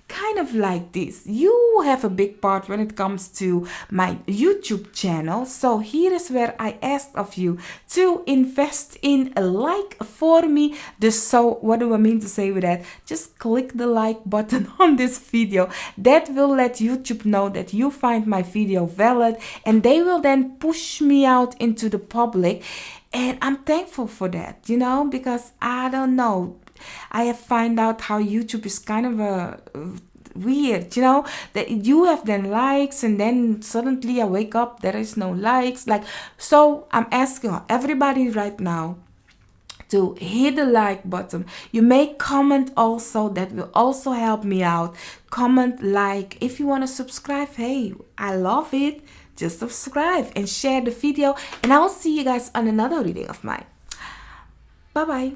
Kind of like this. You have a big part when it comes to my YouTube channel. So here is where I asked of you to invest in a like for me. So what do I mean to say with that? Just click the like button on this video. That will let YouTube know that you find my video valid, and they will then push me out into the public. And I'm thankful for that, you know, because I don't know. I have found out how YouTube is kind of a weird, you know, that you have then likes and then suddenly I wake up, there is no likes. Like, so I'm asking everybody right now to hit the like button. You may comment also, that will also help me out. Comment, like. If you want to subscribe, hey, I love it. Just subscribe and share the video, and I will see you guys on another reading of mine. Bye bye.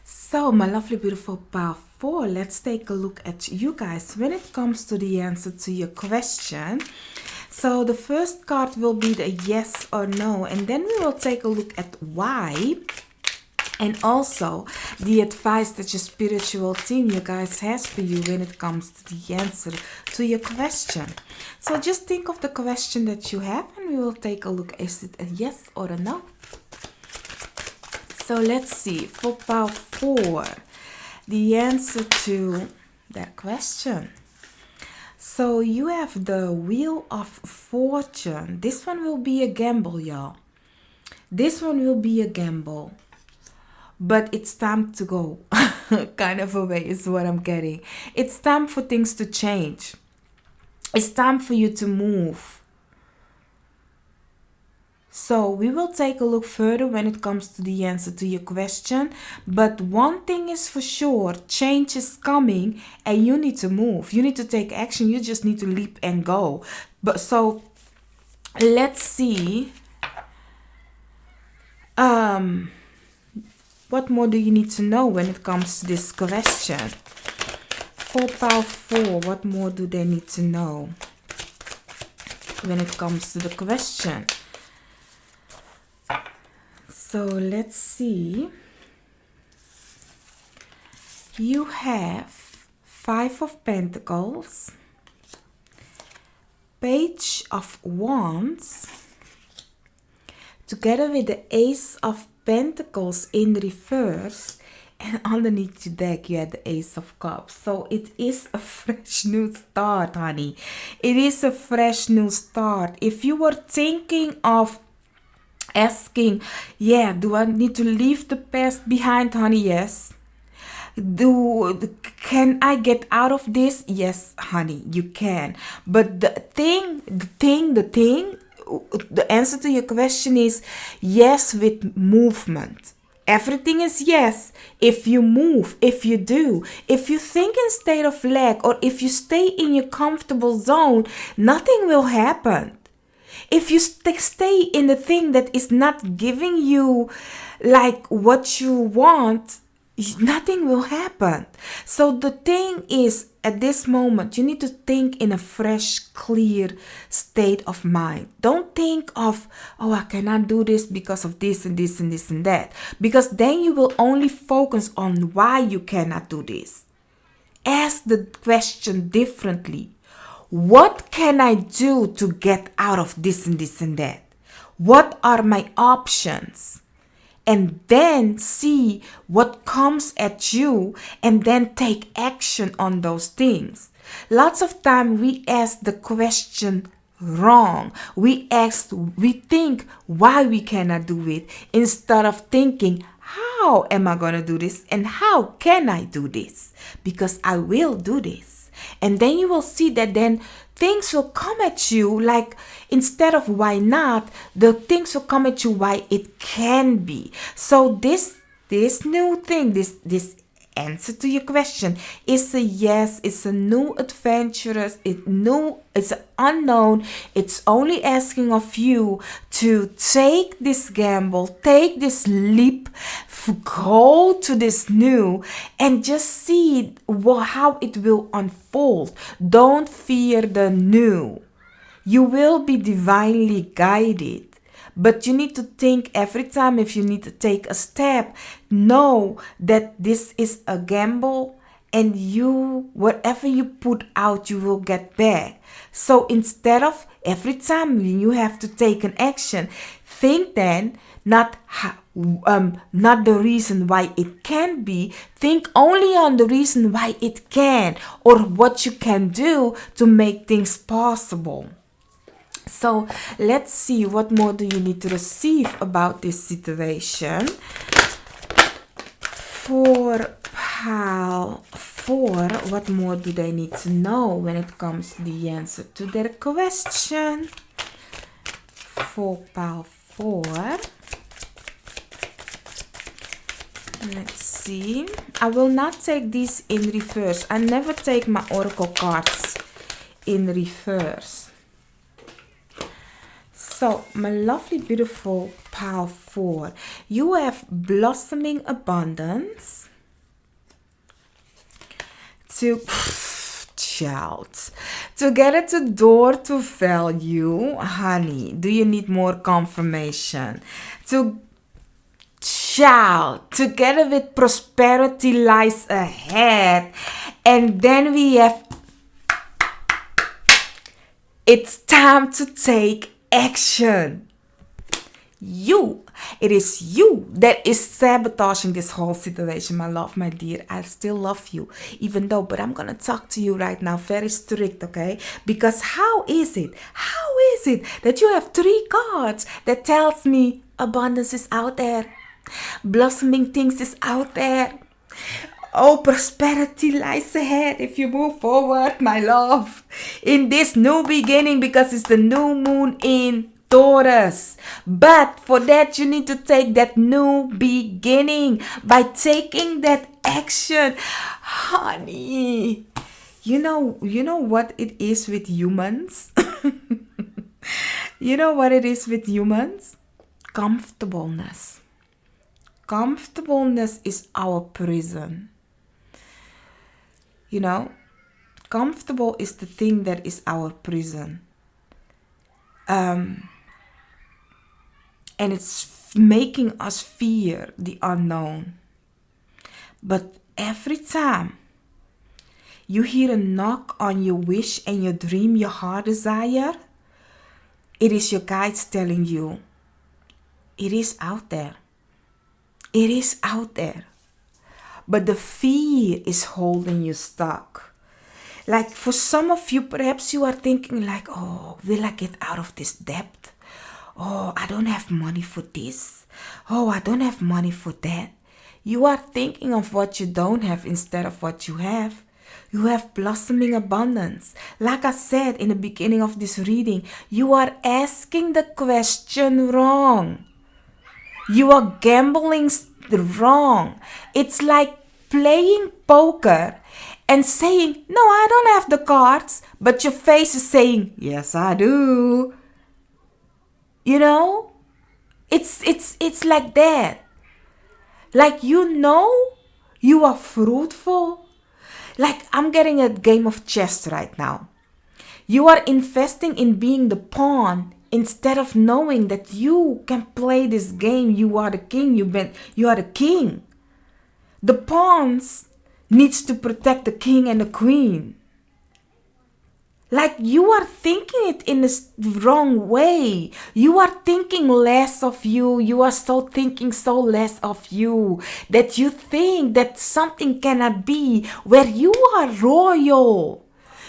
So my lovely, beautiful pile 4, let's take a look at you guys when it comes to the answer to your question. So the first card will be the yes or no, and then we will take a look at why, and also the advice that your spiritual team, you guys, has for you when it comes to the answer to your question. So just think of the question that you have, and we will take a look. Is it a yes or a no? So let's see, for pile 4, the answer to that question. So you have the Wheel of Fortune. This one will be a gamble, y'all. This one will be a gamble. But it's time to go. Kind of a way is what I'm getting. It's time for things to change. It's time for you to move. So we will take a look further when it comes to the answer to your question. But one thing is for sure, change is coming and you need to move. You need to take action. You just need to leap and go. But so let's see. What more do you need to know when it comes to this question? For pile 4, what more do they need to know when it comes to the question? So let's see. You have 5 of Pentacles, Page of Wands, together with the Ace of Pentacles in reverse, and underneath your deck you had the Ace of Cups. So it is a fresh new start, honey. It is a fresh new start. If you were thinking of asking, yeah, do I need to leave the past behind, honey? Yes. Can I get out of this? Yes, honey, you can. But the answer to your question is yes, with movement. Everything is yes if you move, if you do. If you think in state of lack, or if you stay in your comfortable zone, nothing will happen. If you stay in the thing that is not giving you like what you want, nothing will happen. So the thing is, at this moment, you need to think in a fresh, clear state of mind. Don't think of, oh, I cannot do this because of this and this and this and that. Because then you will only focus on why you cannot do this. Ask the question differently. What can I do to get out of this and this and that? What are my options? And then see what comes at you, and then take action on those things. Lots of time we ask the question wrong. We think why we cannot do it, instead of thinking, how am I going to do this and how can I do this? Because I will do this. And then you will see that then things will come at you, like instead of why not, the things will come at you why it can be. So this new thing, this answer to your question is a yes. It's a new adventurous, it's an unknown. It's only asking of you to take this gamble, take this leap, go to this new and just see how it will unfold. Don't fear the new. You will be divinely guided. But you need to think every time if you need to take a step, know that this is a gamble and whatever you put out, you will get back. So instead of every time you have to take an action, think then not the reason why it can be. Think only on the reason why it can, or what you can do to make things possible. So let's see, what more do you need to receive about this situation? For pile 4, what more do they need to know when it comes to the answer to their question? For pile 4, let's see. I will not take these in reverse. I never take my oracle cards in reverse. So, my lovely, beautiful pile 4, you have blossoming abundance to get it to door to value. Honey, do you need more confirmation? Together with prosperity lies ahead. And then we have, it's time to take action. It is you that is sabotaging this whole situation, my love, my dear. I still love you, even though, but I'm gonna talk to you right now very strict, okay? Because how is it that you have 3 cards that tells me abundance is out there, blossoming things is out there, oh, prosperity lies ahead if you move forward, my love, in this new beginning, because it's the new moon in Taurus. But for that, you need to take that new beginning by taking that action. Honey, you know what it is with humans? You know what it is with humans? Comfortableness. Comfortableness is our prison. You know, comfortable is the thing that is our prison. And it's making us fear the unknown. But every time you hear a knock on your wish and your dream, your heart desire, it is your guides telling you, it is out there. It is out there. But the fear is holding you stuck. Like for some of you, perhaps you are thinking like, oh, will I get out of this debt? Oh, I don't have money for this. Oh, I don't have money for that. You are thinking of what you don't have instead of what you have. You have blossoming abundance. Like I said in the beginning of this reading, you are asking the question wrong. You are gambling wrong. It's like playing poker and saying, no, I don't have the cards, but your face is saying, yes, I do. You know, it's like that. Like, you are fruitful. Like, I'm getting a game of chess right now. You are investing in being the pawn instead of knowing that you can play this game. You are the king. You are the king. The pawns needs to protect the king and the queen. Like, you are thinking it in the wrong way. You are thinking less of you. You are thinking so less of you that you think that something cannot be where you are royal.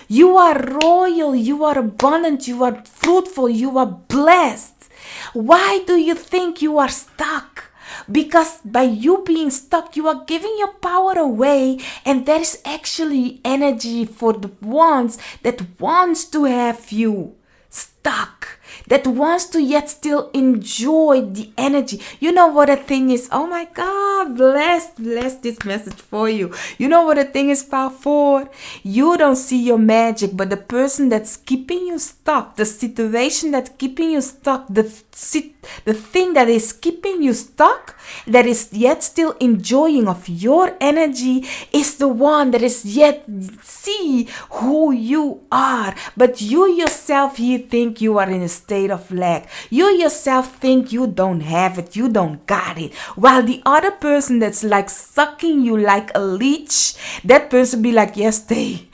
You are royal. You are abundant. You are fruitful. You are blessed. Why do you think you are stuck? Because by you being stuck, you are giving your power away, and there is actually energy for the ones that wants to have you stuck, that wants to yet still enjoy the energy. You know what the thing is? Oh my God, bless this message for you. You know what the thing is, Power 4? You don't see your magic, but the person that's keeping you stuck, the situation that's keeping you stuck, the thing that is keeping you stuck, that is yet still enjoying of your energy, is the one that is yet see who you are. But you yourself here think you are in a state of lack. You yourself think you don't have it, you don't got it. While the other person that's like sucking you like a leech, that person be like, yes, stay.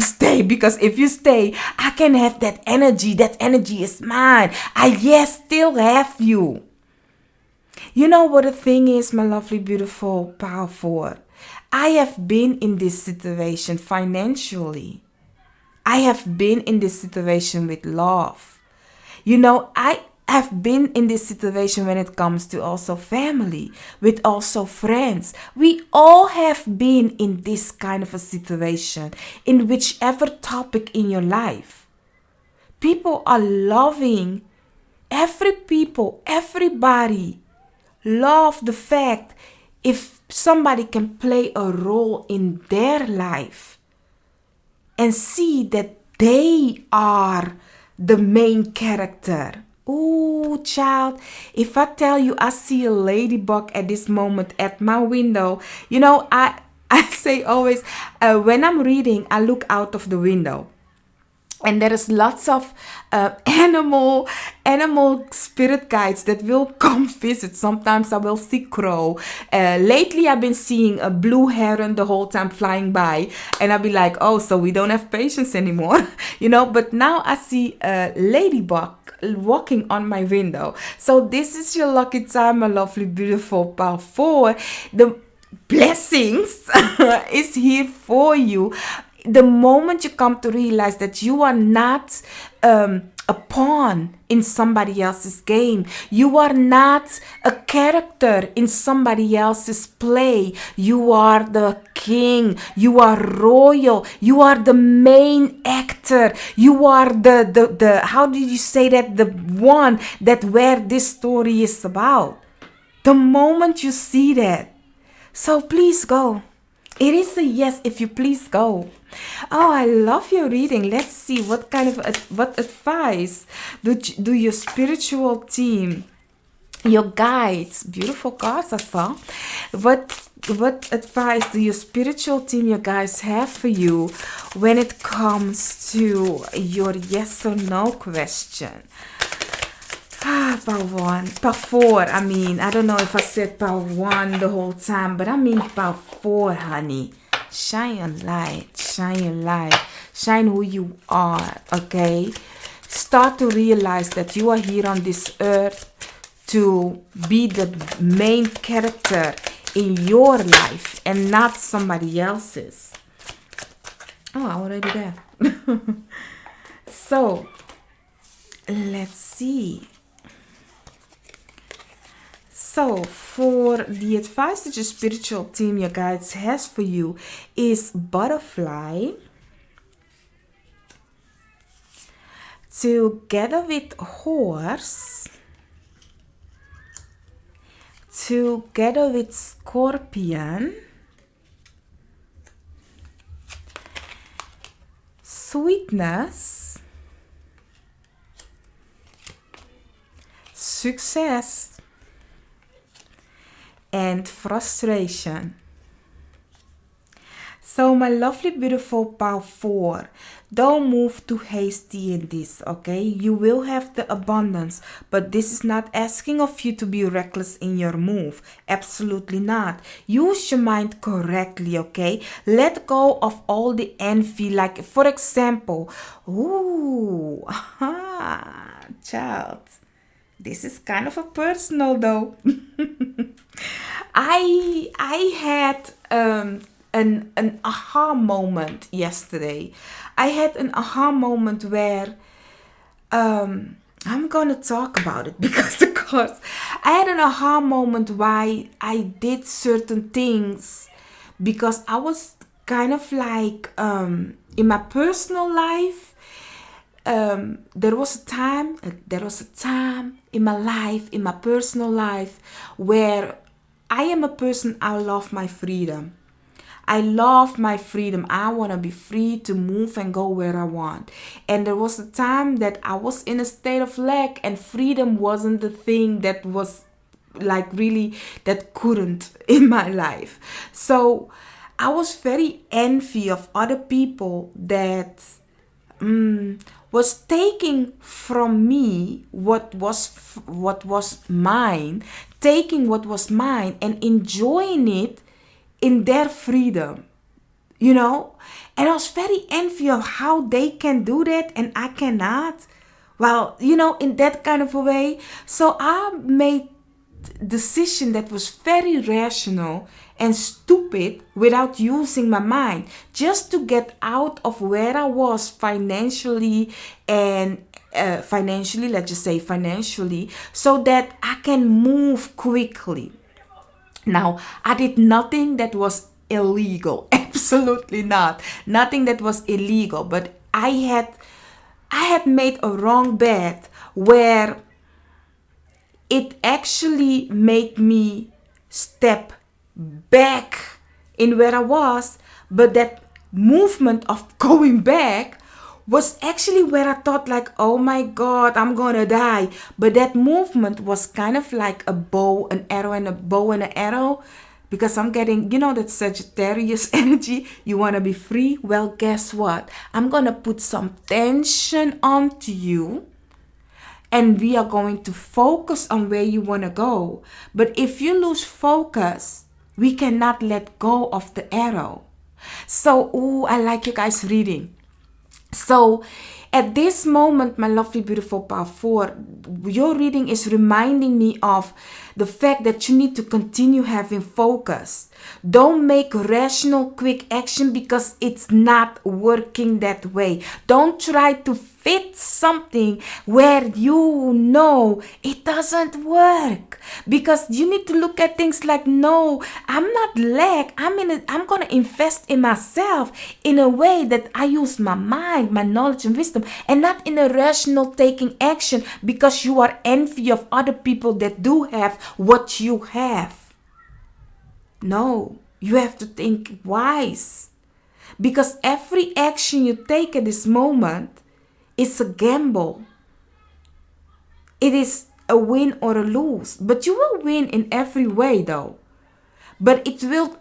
Stay, because if you stay, I can have that energy. That energy is mine. I still have you. You know what the thing is, my lovely, beautiful, powerful? I have been in this situation financially. I have been in this situation with love. You know, I have been in this situation when it comes to also family, with also friends. We all have been in this kind of a situation in whichever topic in your life. People are loving, everybody love the fact if somebody can play a role in their life and see that they are the main character. Ooh, child, if I tell you I see a ladybug at this moment at my window, you know, I say always, when I'm reading, I look out of the window. And there is lots of animal spirit guides that will come visit. Sometimes I will see crow. Lately, I've been seeing a blue heron the whole time flying by. And I'll be like, oh, so we don't have patience anymore. You know, but now I see a ladybug walking on my window. So this is your lucky time, my lovely, beautiful, Power 4. The blessings is here for you. The moment you come to realize that you are not a pawn in somebody else's game, you are not a character in somebody else's play, you are the king, you are royal, you are the main actor, you are the how did you say that, the one that where this story is about. The moment you see that, so please go. It is a yes if you please go. Oh, I love your reading. Let's see what kind of what advice do your spiritual team, your guides, beautiful cards I saw. What advice do your spiritual team, your guides, have for you when it comes to your yes or no question? Power 1, Power 4, I mean, I don't know if I said Power 1 the whole time, but I mean Power 4, honey. Shine your light, shine who you are, okay? Start to realize that you are here on this earth to be the main character in your life and not somebody else's. Oh, already there. So, let's see. So, for the advice that your spiritual team, your guides, has for you is butterfly, together with horse, together with scorpion, sweetness, success, and frustration. So my lovely, beautiful Power 4, don't move too hasty in this, okay? You will have the abundance, but this is not asking of you to be reckless in your move. Absolutely not. Use your mind correctly, okay? Let go of all the envy, like for example, ooh, child. This is kind of a personal though. I had an aha moment yesterday. I had an aha moment where I'm gonna talk about it because the because I had an aha moment why I did certain things, because I was kind of like in my personal life. There was a time in my life, in my personal life, where I am a person, I love my freedom. I love my freedom. I want to be free to move and go where I want. And there was a time that I was in a state of lack, and freedom wasn't the thing that was like really that couldn't in my life. So I was very envy of other people that was taking from me what was mine, taking what was mine and enjoying it in their freedom, you know. And I was very envious of how they can do that and I cannot. Well, you know, in that kind of a way. So I made decision that was very rational and stupid without using my mind, just to get out of where I was financially, and let's just say financially, so that I can move quickly. Now, I did nothing that was illegal. Absolutely not. Nothing that was illegal. But I had made a wrong bet where it actually made me step back in where I was. But that movement of going back was actually where I thought like, oh my God, I'm gonna die. But that movement was kind of like a bow, an arrow, and a bow and an arrow. Because I'm getting, you know, that Sagittarius energy. You want to be free? Well, guess what? I'm going to put some tension onto you. And we are going to focus on where you want to go. But if you lose focus, we cannot let go of the arrow. So, I like you guys reading. So, at this moment, my lovely, beautiful Power 4, your reading is reminding me of the fact that you need to continue having focus. Don't make rational, quick action because it's not working that way. Don't try to fit something where you know it doesn't work, because you need to look at things like, no, I'm not lack. I'm gonna invest in myself in a way that I use my mind, my knowledge and wisdom, and not in a rational taking action because you are envy of other people that do have what you have. No, you have to think wise, because every action you take at this moment is a gamble. It is a win or a lose, but you will win in every way though. But it will,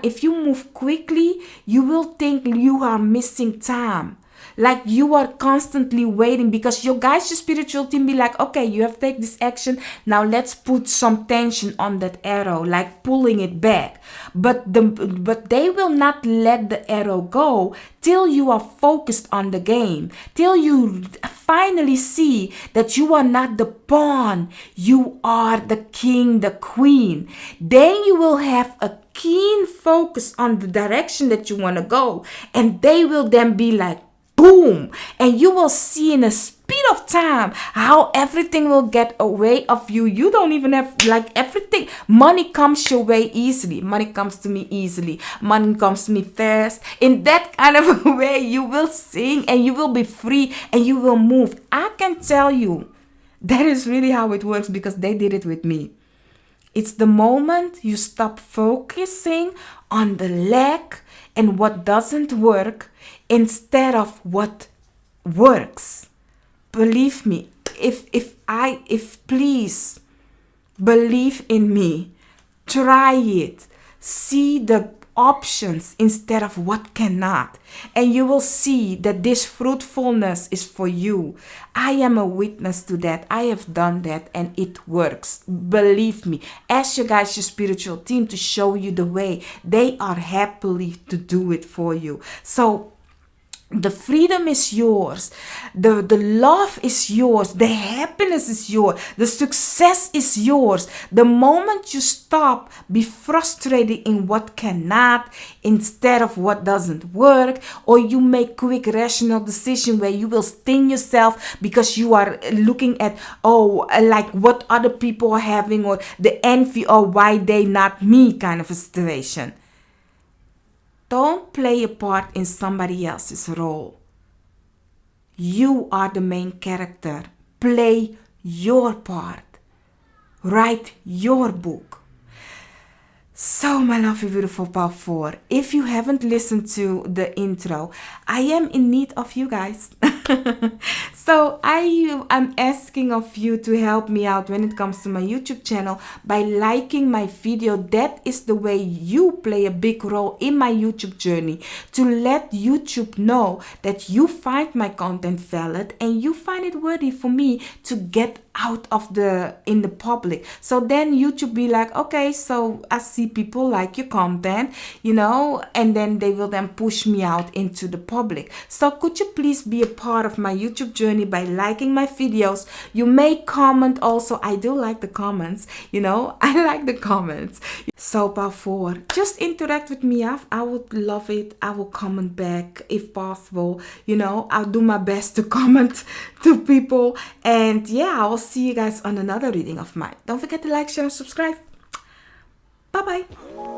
if you move quickly, you will think you are missing time. Like you are constantly waiting, because your guys, your spiritual team be like, okay, you have taken this action. Now let's put some tension on that arrow, like pulling it back. But they will not let the arrow go till you are focused on the game, till you finally see that you are not the pawn, you are the king, the queen. Then you will have a keen focus on the direction that you want to go, and they will then be like, boom, and you will see in a speed of time how everything will get away of you. You don't even have, like, everything. Money comes your way easily. Money comes to me easily. Money comes to me fast. In that kind of a way, you will sing and you will be free and you will move. I can tell you that is really how it works, because they did it with me. It's the moment you stop focusing on the lack and what doesn't work instead of what works. Believe me, if please believe in me, try it, see the options instead of what cannot, and you will see that this fruitfulness is for you. I am a witness to that. I have done that and it works. Believe me. Ask your guys, your spiritual team, to show you the way. They are happily to do it for you. So The freedom is yours. The love is yours. The happiness is yours. The success is yours. The moment you stop, be frustrated in what cannot instead of what doesn't work, or you make quick rational decision where you will sting yourself because you are looking at, oh, like what other people are having, or the envy, or why they not me kind of a situation. Don't play a part in somebody else's role. You are the main character. Play your part. Write your book. So, my lovely, beautiful Power 4, if you haven't listened to the intro, I am in need of you guys. So, I'm asking of you to help me out when it comes to my YouTube channel by liking my video. That is the way you play a big role in my YouTube journey, to let YouTube know that you find my content valid and you find it worthy for me to get out of in the public. So then YouTube be like, okay, so I see people like your content, and then they will then push me out into the public. So could you please be a part of my YouTube journey by liking my videos? You may comment also. I do like the comments, I like the comments. So Power 4, just interact with me. I would love it. I will comment back if possible. I'll do my best to comment to people. And yeah, I will see you guys on another reading of mine. Don't forget to like, share, and subscribe. Bye bye.